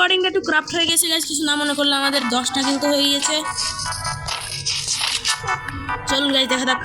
রেকর্ডিংটা একটু ক্রাফট হয়ে গেছে গাইস, কিছু না মনে করলে। আমাদের 10টা কিন্তু হয়ে গিয়েছে। চলুন গাইস দেখা যাক।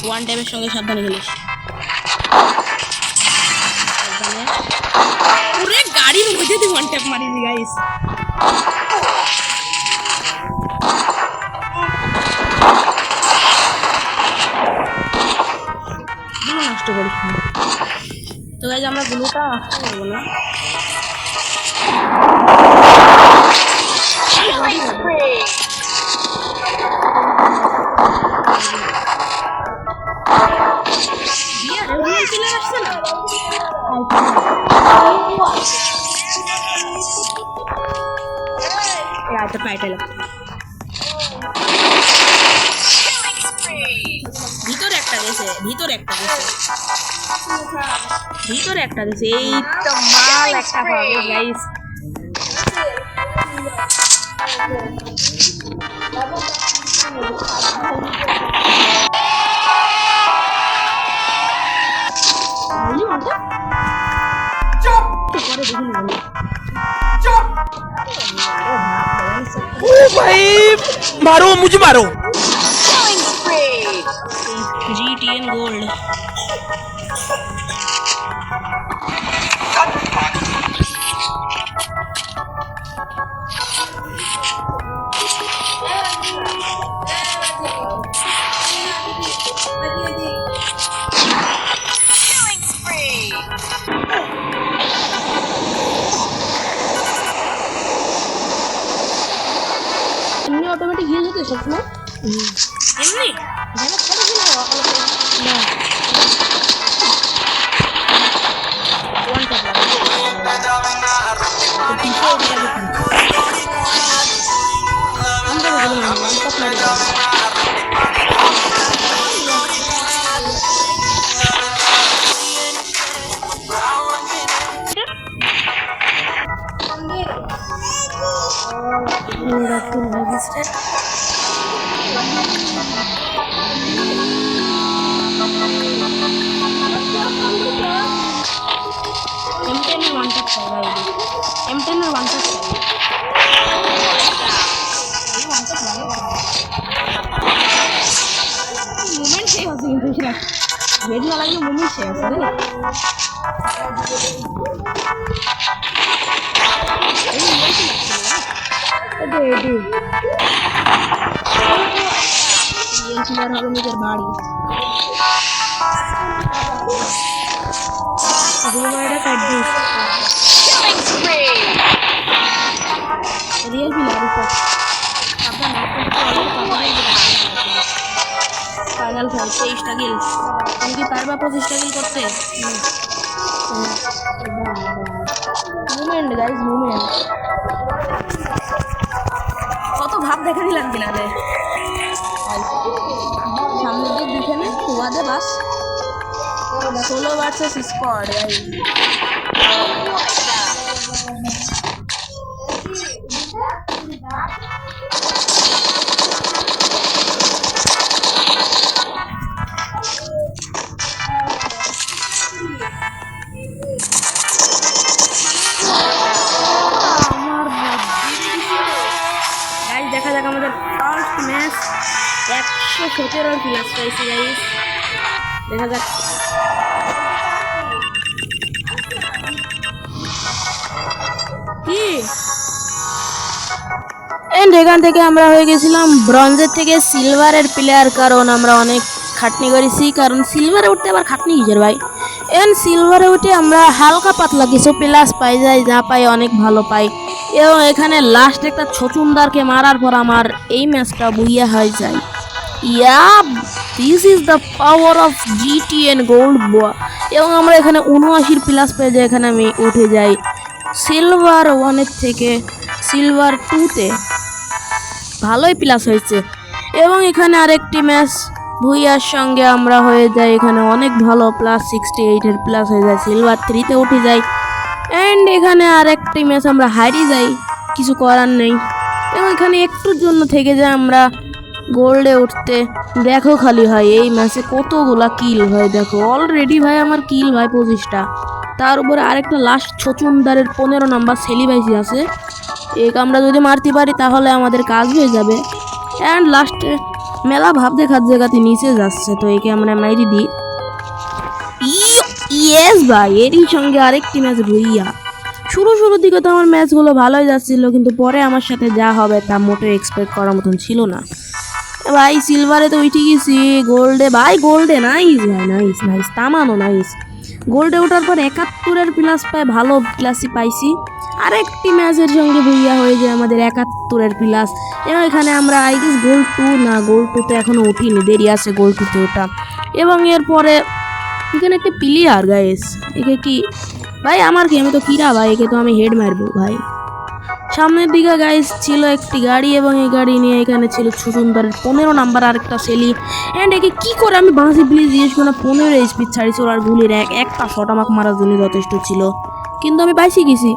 ওয়ান টাইমের সঙ্গে সাবধানে খেলিস। পুরো গাড়ির মধ্যে দিয়ে ওয়ান ট্যাপ মারিনি গাইস। গুলো নষ্ট করিস না। তো গাইস আমরা গুলোটা নষ্ট করবো না। ভিতরে একটা গেছে, ভিতরে একটা গেছে, ভিতরে একটা গেছে। এই তো মাল একটা পাবে গাইস। ओ भाई मारो मुझे मारो। GTN Gold অটোমেটিক হিল হতে সবসময় এমনি ড্যামেজ করে দিল না ওয়ান ট্যাপ वेट ना लगे मूवमेंट शेयर है ये इंजीनियर हलो मेजर बाड़ी गोवाड़ा काट दे रियल भी लारी पर अब ना फाइनल खेल 23টা কিল তুমি কি পারবা 25টা কিল করতে মুভমেন্ট গাইস মুভমেন্ট কত ভাব দেখা দিলাম কিনারে সামনে দিকে দিখানে কুয়া দে বাস সোলো ভার্সেস স্কোয়াড গাইস দেখা যাক আমাদের ফার্স্ট ম্যাচ 117 প্লাস পাইছি গাইস দেখা যাক কি এন্ড এখান থেকে আমরা হয়ে গেছিলাম ব্রোঞ্জের থেকে সিলভারের প্লেয়ার কারণ আমরা অনেক খাটনি করেছি কারণ সিলভারে উঠতে আবার খাটনি কিসের ভাই এন্ড সিলভারে উঠে আমরা হালকা পাতলা কিছু প্লাস পাই যাই যা পাই অনেক ভালো পাই এবং এখানে লাস্ট একটা ছচুন্দারকে মারার পর আমার এই ম্যাচটা বুইয়া হয়ে যায় yeah this is the power of GTN gold boy এবং আমরা এখানে 79 প্লাস পেয়ে যাই এখানে আমি উঠে যাই সিলভার 1 থেকে সিলভার 2 তে ভালোই প্লাস হয়েছে এবং এখানে আরেকটি ম্যাচ ভুইয়ার সঙ্গে আমরা হয়ে যাই এখানে অনেক ভালো প্লাস 68 এর প্লাস হয়ে যায় সিলভার 3 তে উঠে যাই এন্ড এখানে আরেকটি ম্যাচ আমরা হারিয়ে যাই কিছু করার নেই এবং এখানে একটুর জন্য থেকে যায় আমরা গোল্ডে উঠতে দেখো খালি ভাই এই ম্যাচে কতগুলা কিল ভাই দেখো অলরেডি ভাই আমার কিল ভাই 25টা তার উপরে আরেকটা লাস্ট ছচুন্দারের 15 নাম্বার সেলিবাইসি আছে। এক আমরা যদি মারতে পারি তাহলে আমাদের কাজ হয়ে যাবে। অ্যান্ড লাস্টে মেলা ভাব দেখার জায়গাতে নিচে যাচ্ছে, তো একে আমরা মাইরি দিই। ইয়েস ভাই, এরই সঙ্গে আরেকটি ম্যাচ ভুইয়া। শুরুর দিকে তো আমার ম্যাচগুলো ভালোই যাচ্ছিল, কিন্তু পরে আমার সাথে যা হবে তা মোটেও এক্সপেক্ট করার মতন ছিল না ভাই। সিলভারে তো উঠে গেছি, গোল্ডে ভাই, গোল্ডে নাইস ভাই, নাইস নাইস, তামানো নাইস। গোল্ডে ওঠার পর 71-এর প্লাস পায়, ভালো প্লাসই পাইছি। আরেকটি ম্যাচের সঙ্গে ভুইয়া হয়ে যায় আমাদের 71-এর প্লাস। এবং এখানে আমরা আই গেস গোল্ড 2 না, গোল্ড 2-তে এখনও উঠিনি, দেরি আছে গোল্ড 2-তে ওঠা। এবং এরপরে এখানে একটা প্লেয়ার গাইস, একে কি ভাই আমার কি, আমি তো কিরা ভাই, একে তো আমি হেড মারবো ভাই। সামনের দিকে গাইস ছিল একটি গাড়ি, এবং এই গাড়ি নিয়ে এখানে ছিল সুন্দরের 15 নাম্বার আরেকটা সেলি। অ্যান্ড একে কি করে আমি বাঁচি প্লিজ জিজ্ঞেস করো না। 15 স্পিড ছাড়িয়েছিল, আর গুলির একটা শট আমাকে মারার জন্য যথেষ্ট ছিল, কিন্তু আমি পাইছি গেছি।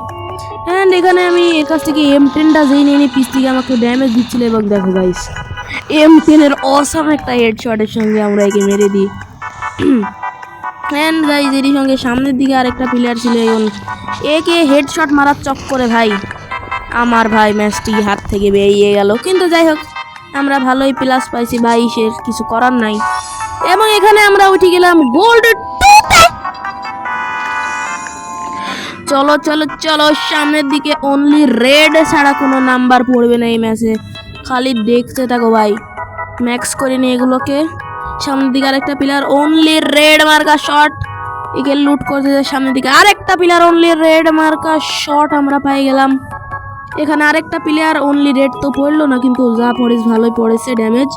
অ্যান্ড এখানে আমি এর কাছ থেকে M10টা যেই নিয়ে পিস থেকে আমাকে ড্যামেজ দিচ্ছিল, এবং দেখো গাইস M10-এর অসাম একটা হেডশটের সঙ্গে আমরা একে মেরে দিই। অ্যান্ড গাইস এরই সঙ্গে সামনের দিকে আরেকটা প্লেয়ার ছিল, এবং একে হেডশট মারার চক্করে ভাই আমার ভাই ম্যাচটি হাত থেকে বেরিয়ে গেল। কিন্তু যাই হোক, আমরা ভালোই প্লাস পাইছি ভাই, সে কিছু করার নাই। এবং এখানে আমরা উঠে গেলাম গোল্ড 2-তে। চলো চলো চলো সামনের দিকে, অনলি রেড ছাড়া কোনো নাম্বার পড়বে না এই ম্যাচে, খালি দেখতে থাকো ভাই। ম্যাক্স করে নিয়ে এগুলোকে, সামনের দিকে আরেকটা প্লেয়ার অনলি রেড মার্কা শট, একে লুট করতে যায়। সামনের দিকে আরেকটা প্লেয়ার অনলি রেড মার্কা শট আমরা পাই গেলাম। এখানে আরেকটা প্লেয়ার অনলি রেড তো পড়লো না, কিন্তু যা পড়েছে ভালোই পড়েছে ড্যামেজ।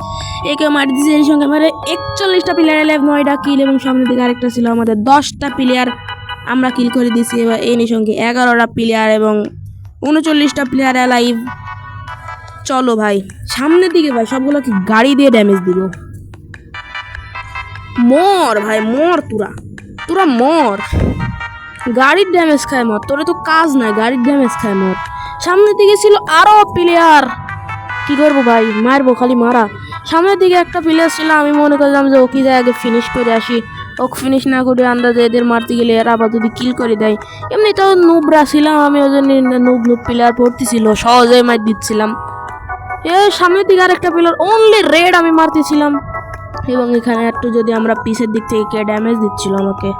একে মারি দিয়েছে, এর সঙ্গে আমার 41টা প্লেয়ার এলাইভ, 9টা কিল, এবং সামনের দিকে আরেকটা ছিল আমাদের 10টা প্লেয়ার আমরা কিল করে দিয়েছি। এবার এর সঙ্গে 11টা প্লেয়ার এবং 39টা প্লেয়ার এলাইভ। চলো ভাই সামনের দিকে ভাই, সবগুলোকে গাড়ি দিয়ে ড্যামেজ দিব। মর ভাই মর, তোরা মর, গাড়ির ড্যামেজ খায় মর, তোরে তো কাজ নাই, গাড়ির ড্যামেজ খায় মর। সামনের দিকে ছিল আরো প্লেয়ার, কি করবো ভাই, মারবো খালি মারা। সামনের দিকে একটা প্লেয়ার ছিল, আমি মনে করলাম যে ওকে যাই আগে ফিনিশ করে আসি, ওকে ফিনিশ না করে আন্দাজে এদের মারতে গেলে এরা আবার যদি কিল করে দেয়। এমনিতেও নুবরা ছিলাম আমি, ওই জন্য নুব প্লেয়ার পড়তেছিল, সহজে মার দিচ্ছিলাম। সামনের দিকে আরেকটা প্লেয়ার অনলি রেড আমি মারতেছিলাম, এবং এখানে একটু যদি আমরা পিছের দিক থেকে কে ড্যামেজ দিচ্ছিল আমাকে,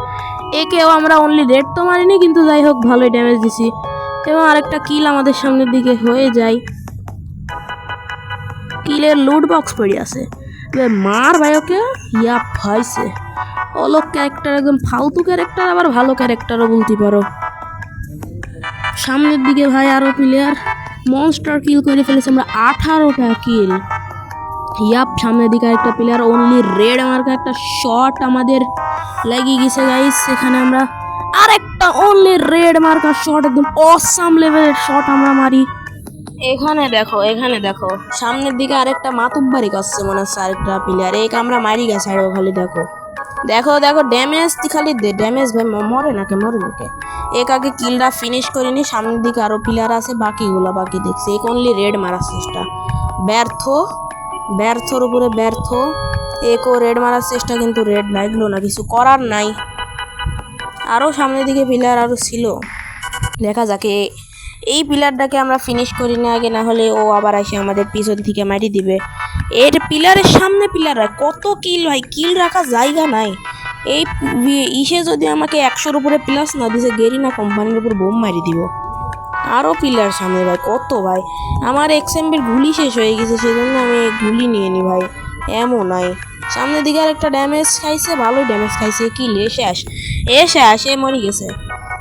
একেও আমরা অনলি রেড তো মারিনি, কিন্তু যাই হোক ভালোই ড্যামেজ দিছি। এবং আরেকটা কিল আমাদের সামনের দিকে হয়ে যায়, কিলের লুট বক্স পড়ে আছে, মার ভাই ওকে। ইয়া ভাইছে অলোক ক্যারেক্টার, একদম ফালতু ক্যারেক্টার, আবার ভালো ক্যারেক্টারও বলতে পারো। সামনের দিকে ভাই আরো প্লেয়ার মনস্টার কিল করে ফেলেছে আমরা, 18টা কিল। ইয়াপ সামনের দিকে আরেকটা প্লেয়ার অনলি রেড মার্কা একটা শট আমাদের লাগিয়ে গেছে গাইস। এখানে আমরা আরেকটা অনলি রেড মার্কা শট, একদম অসাম লেভেলের শট আমরা মারি। এখানে দেখো সামনের দিকে আরেকটা মাতুব্বারি করছে মনে হচ্ছে আরেকটা প্লেয়ার, এই আমরা মারি গেছে। আর খালি দেখো ড্যামেজ খালি ড্যামেজ ভাই, মরে নাকি এক আগে কিলটা ফিনিশ করিনি। সামনের দিকে আরো প্লেয়ার আছে, বাকি দেখছি, এক অনলি রেড মারার চেষ্টা, ব্যর্থর উপরে ব্যর্থ। একও রেড মারার চেষ্টা, কিন্তু রেড লাগলো না, কিছু করার নাই। আরও সামনের দিকে প্লেয়ার আরও ছিল, দেখা যাকে এই প্লেয়ারটাকে আমরা ফিনিশ করি না আগে, না হলে ও আবার এসে আমাদের পিছন থেকে মারি দিবে। এর প্লেয়ারের সামনে প্লেয়ার কত কিল ভাই, কিল রাখার জায়গা নাই। এই ইসে যদি আমাকে 100-র উপরে প্লাস না দিছে, গেরিনা কোম্পানির উপর বোম মারি দিব। আরও প্লেয়ার সামনে ভাই, কত ভাই, আমার এক্সএমবির গুলি শেষ হয়ে গেছে, সেজন্য আমি গুলি নিয়ে নি ভাই, এমন নাই। সামনের দিকে আর একটা ড্যামেজ খাইছে, ভালোই ড্যামেজ খাইছে, কিল এসে আসে মরে গেছে।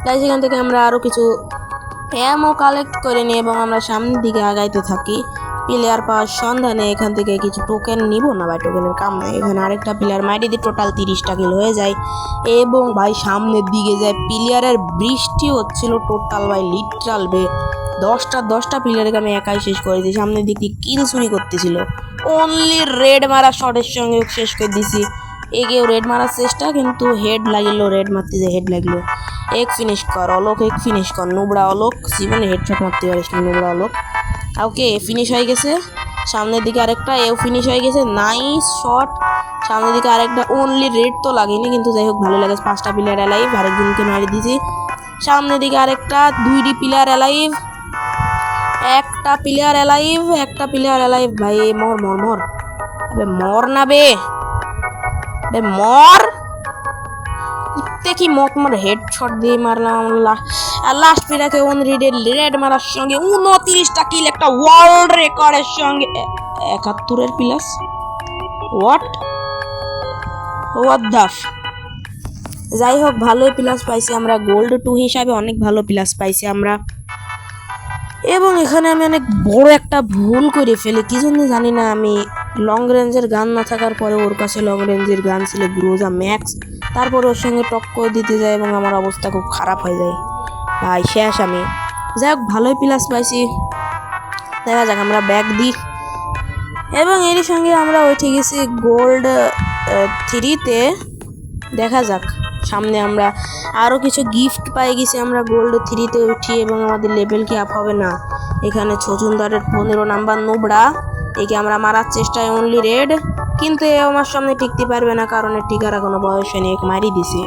তাই সেখান থেকে আমরা আরও কিছু এমও কালেক্ট করে নিই, এবং আমরা সামনের দিকে আগাইতে থাকি প্লেয়ার পাওয়ার সন্ধানে। এখান থেকে কিছু টোকেন নিব না ভাই, টোকেনের কাম নাই। এখানে আরেকটা প্লেয়ার মাইরি দিয়ে টোটাল 30টা কিল হয়ে যায়। এবং ভাই সামনের দিকে যায় প্লেয়ারের বৃষ্টি হচ্ছিল টোটাল ভাই, লিটারাল 10টা প্লেয়ারকে আমি একাই শেষ করেছি। সামনের দিক দিয়ে কিল চুরি করতেছিল, অনলি রেড মারা শটের সঙ্গে শেষ করে দিছি। এগেও রেড মারার চেষ্টা, কিন্তু হেড লাগিল, রেড মারতে যে হেড লাগলো। এক ফিনিশ কর অলোক, নুবড়া অলোক, জীবনে হেডশট মারতে পারিস না নুবড়া অলোক। ওকে ফিনিশ হয়ে গেছে। সামনের দিকে আরেকটা, এও ফিনিশ হয়ে গেছে, নাইস শট। সামনের দিকে আরেকটা অনলি রেড তো লাগেনি, কিন্তু যাই হোক ভালো লাগে। 5টা প্লেয়ার অ্যালাইভ, আরেকজনকে মারি দিয়েছি। সামনের দিকে আরেকটা 2টি প্লেয়ার অ্যালাইভ, একটা প্লেয়ার অ্যালাইভ। ভাই মর মর মর, আবে মর না বে, বে মর। কুত্তে কি মক মার হেডশট দিয়ে মারলাম। আর লাস্ট প্লেয়ারকে অন রেড মারার সঙ্গে 29টা কিল, একটা ওয়ার্ল্ড রেকর্ডের সঙ্গে 71 প্লাস। What the. যাই হোক ভালোই প্লাস পাইছি আমরা, গোল্ড 2 হিসাবে অনেক ভালো প্লাস পাইছি আমরা। এবং এখানে আমি অনেক বড় একটা ভুল করে ফেলি, কি জন্য জানি না। আমি লং রেঞ্জের গান না থাকার পরে ওর কাছে লং রেঞ্জের গান ছিল গ্রোজা ম্যাক্স, তারপর ওর সঙ্গে টক্কর দিতে যায় এবং আমার অবস্থা খুব খারাপ হয়ে যায় ভাই, শেষ আমি। যাই হোক ভালোই প্লাস পাইছি, দেখা যাক আমরা ব্যাক দিই। এবং এর সঙ্গে আমরা উঠে গেছি গোল্ড 3-তে। দেখা যাক সামনে আমরা আরও কিছু গিফট পাই গেছি আমরা গোল্ড 3-তে উঠি, এবং আমাদের লেভেল কি আপ হবে না। এখানে ছচুন্দারের 15 নাম্বার নোবড়া, একে আমরা মারার চেষ্টায় অনলি রেড, কিন্তু এ আমার সামনে টিকতে পারবে না, কারণ এর টিকার কোনো বয়স নেই, এক মারি দিছে।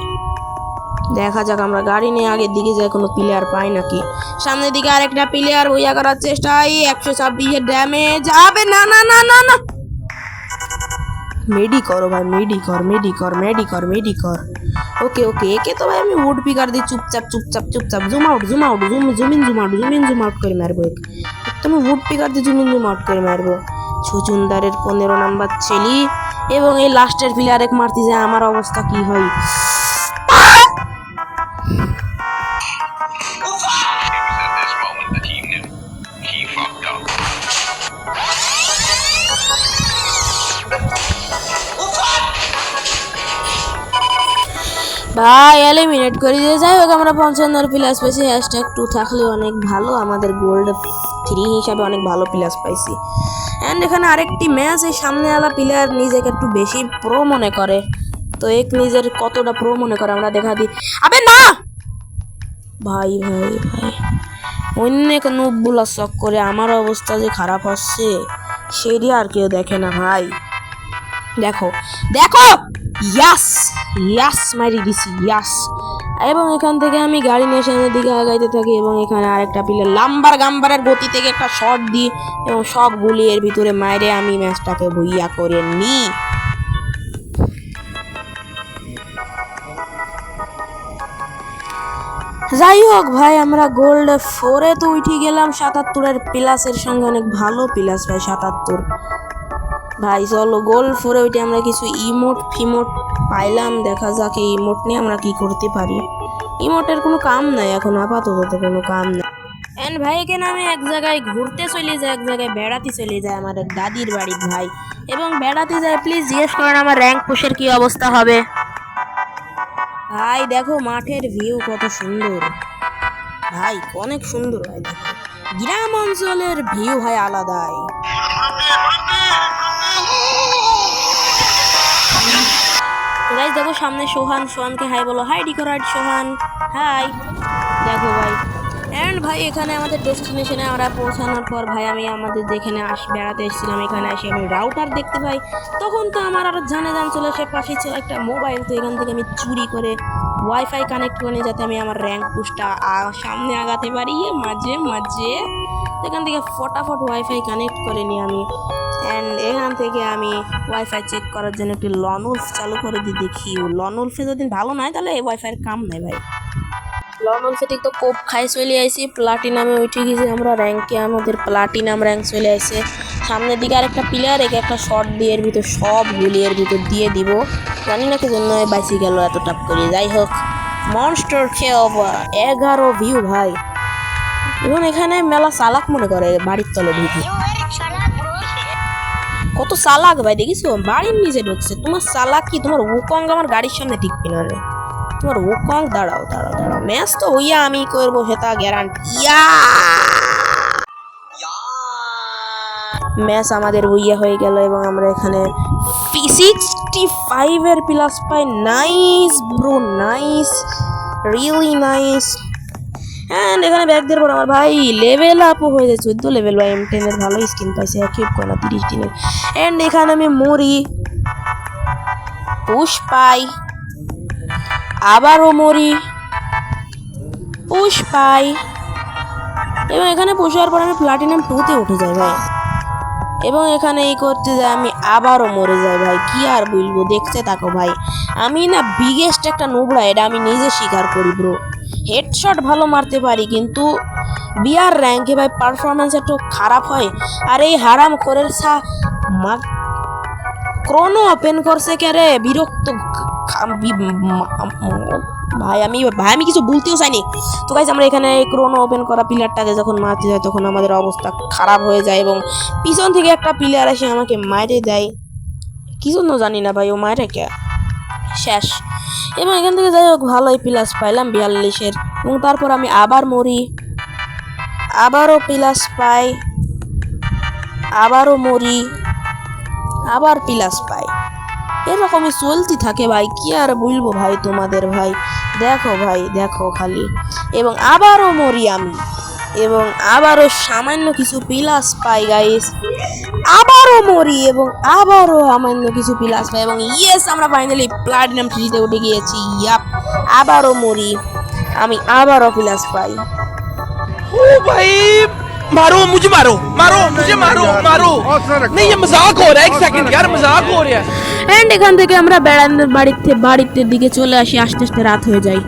দেখা যাক আমরা গাড়ি নিয়ে আগের দিকে যাই, কোনো প্লেয়ার পাই নাকি। সামনের দিকে আরেকটা প্লেয়ার বইয়া করার চেষ্টায় 126 ড্যামেজ। আবে না না না না না, মেডি করো ভাই, মেডি কর। ওকে একে তো ভাই আমি উড পিকার দিয়ে চুপচাপ জুম আউট করে মারবো। তুমি উড পিকার দিয়ে জুম আউট করে মারবো। ছুচুন্দারের 15 নাম্বার ছেলি, এবং এই লাস্টের প্লেয়ার এক মারতে যায়, আমার অবস্থা কি হয়। ভাই এলিমিনেট করে দিয়ে। যাই হোক আমরা 55 প্লাস পাইছি, #2 থাকলে অনেক ভালো, আমাদের গোল্ড 3 হিসাবে অনেক ভালো প্লাস পাইছি। অ্যান্ড এখানে আরেকটি ম্যাচ, এই সামনেওয়ালা প্লেয়ার নিজেকে একটু বেশি প্রো মনে করে, তো এক নিজের কতটা প্রো মনে করে আমরা দেখা দিই। আবে না ভাই অন্য কোনো বুলা শখ করে আমার অবস্থা যে খারাপ হচ্ছে সেটি আর কেউ দেখে না ভাই। দেখো ইয়াস মারি দিছি, ইয়াস। এবং এখান থেকে আমি গাড়ি নিয়ে সামনের দিকে আগাইতে থাকি, এবং এখানে আরেকটা প্লেয়ার লাম্বার গাম্বারের গতি থেকে একটা শট দিই, এবং সব গুলি এর ভিতরে মাইরে আমি ম্যাচটাকে ভুইয়া করে নিই। যাই হোক ভাই আমরা গোল্ড 4-এ তো উঠে গেলাম, 77 প্লাসের সঙ্গে অনেক ভালো প্লাস ভাই 77। ভাই চলো গোল্ড 4-এ উঠে আমরা কিছু ইমোট পাইলাম, দেখা যাক এই ইমোট নিয়ে আমরা কি করতে পারি। ইমোটের কোনো কাম নাই এখন, আপাতত কোনো কাম নাই। এন্ড ভাই এখানে আমি এক জায়গায় ঘুরতে চলে যাই, এক জায়গায় বেড়াতে চলে যাই আমার এক দাদির বাড়ি ভাই, এবং বেড়াতে যাই। প্লিজ জিজ্ঞেস করেন আমার র্যাঙ্ক পুশের কি অবস্থা হবে। ভাই দেখো মাঠের ভিউ কত সুন্দর ভাই, অনেক সুন্দর ভাই। দেখো গ্রাম অঞ্চলের ভিউ ভাই আলাদাই। গাইস দেখো সামনে সোহানকে হাই বলো, হাই ডিকোরাইট সোহান, হাই। দেখো ভাই এন্ড ভাই এখানে আমাদের ডেস্টিনেশনে আমরা পৌঁছানোর পর ভাই আমি আমাদের যেখানে বেড়াতে এসেছিলাম এখানে এসে আমি রাউটার দেখতে পাই। তখন তো আমার আরো জান ছিল, সে পাশে ছিল একটা মোবাইল, তো এখান থেকে আমি চুরি করে ওয়াইফাই কানেক্ট করে যাতে আমি আমার র্যাঙ্ক পুশটা সামনে আগাতে পারি মাঝে এখান থেকে ফটাফট ওয়াইফাই কানেক্ট করে নিই আমি। অ্যান্ড এখান থেকে আমি ওয়াইফাই চেক করার জন্য একটি লনউলফ চালু করে দিই, দেখি লনউলফে যদি ভালো নয় তাহলে এই ওয়াইফাইয়ের কাম নেই ভাই। লনউলফে ঠিক তো কোপ খাই চলে আইসি, প্লাটিনামে উঠে গেছি আমরা র্যাঙ্কে, আমাদের প্লাটিনাম র্যাঙ্ক চলে আসছে। সামনের দিকে আরেকটা প্লেয়ার একে একটা শট দিয়ে এর ভিতর সব গুলি এর ভিতর দিয়ে দিব, জানি না কি জন্য বাইসি গেল এত টাপ করে। যাই হোক মনস্টার খেয়ে 11 ভিউ ভাই, এবং এখানে মেলা চালাক মনে করে বাড়ির তলে ঢুকি, কত চালাক ভাই দেখিছো, বাড়ির নিচে ঢুকছে। তোমার চালাক কি, তোমার উকং আমার গাড়ির সামনে টিকবে না রে, তোমার উকং। দাঁড়াও ম্যাচ তো হইয়া আমি করবো সেটা গ্যারান্টি। ম্যাচ আমাদের হইয়া হয়ে গেল, এবং আমরা এখানে 65 plus pi. Nice bro, nice, really nice. And এখানে ব্যাক দেওয়ার পর আমার ভাই লেভেল আপ হয়ে যায় 14 লেভেল বা M10 এর ভালো স্কিন পাইছে, কিপ করে না 30 দিনের। অ্যান্ড এখানে আমি মরি, পুশ পাই, আবারও মরি, পুশ পাই, এবং এখানে পুশ হওয়ার পর আমি প্লাটিনাম 2-তে উঠে যাই ভাই। এবং এখানে এই করতে যাই আমি আবারও মরে যাই ভাই। কি আর বলবো, দেখতে থাকো ভাই। আমি না বিগেস্ট একটা নোবরা, এটা আমি নিজে স্বীকার করি ব্রো। হেডশট ভালো মারতে পারি, কিন্তু বিআর র্যাঙ্কে ভাই পারফরমেন্স একটু খারাপ হয়। আর এই হারাম খোরের ক্রোনো ওপেন করছে কে রে, বিরক্ত ভাই। আমি কিছু বলতেও চাইনি তো গাইস। আমরা এখানে ক্রোনো ওপেন করা প্লেয়ারটাকে যখন মারতে যাই তখন আমাদের অবস্থা খারাপ হয়ে যায়, এবং পিছন থেকে একটা প্লেয়ার এসে আমাকে মাইরে দেয়। কি জন্য জানি না ভাই, ও মাইরে কে শেষ। এবং এখান থেকে যাই হোক ভালোই প্লাস পাইলাম 42-এর, এবং তারপর আমি আবার মরি, আবারও প্লাস পাই, আবারও মরি, আবার প্লাস পাই। এরকমই চলতে থাকে ভাই। কি আর বলবো ভাই তোমাদের ভাই, দেখো ভাই দেখো খালি। এবং আবারও মরি আমি, এবং আবারও সামান্য কিছু প্লাস পাই গাইস, আবারও মরি, এবং আবারও সামান্য কিছু প্লাস পাই, এবং ইয়েস আমরা ফাইনালি প্লাটিনাম 3-তে উঠে গিয়েছি। ইয়াপ, আবারও মরি, আমি আবারও প্লাস পাই। ओ भाई मारो मुझे, मारो मारो मुझे, मारो मारो। नहीं ये मजाक हो रहा है, एक सेकंड यार, मजाक हो रहा है। এন্ড এখান থেকে আমরা বাড়িতে দিকে চলে আসি, আস্তে আস্তে রাত হয়ে যায়।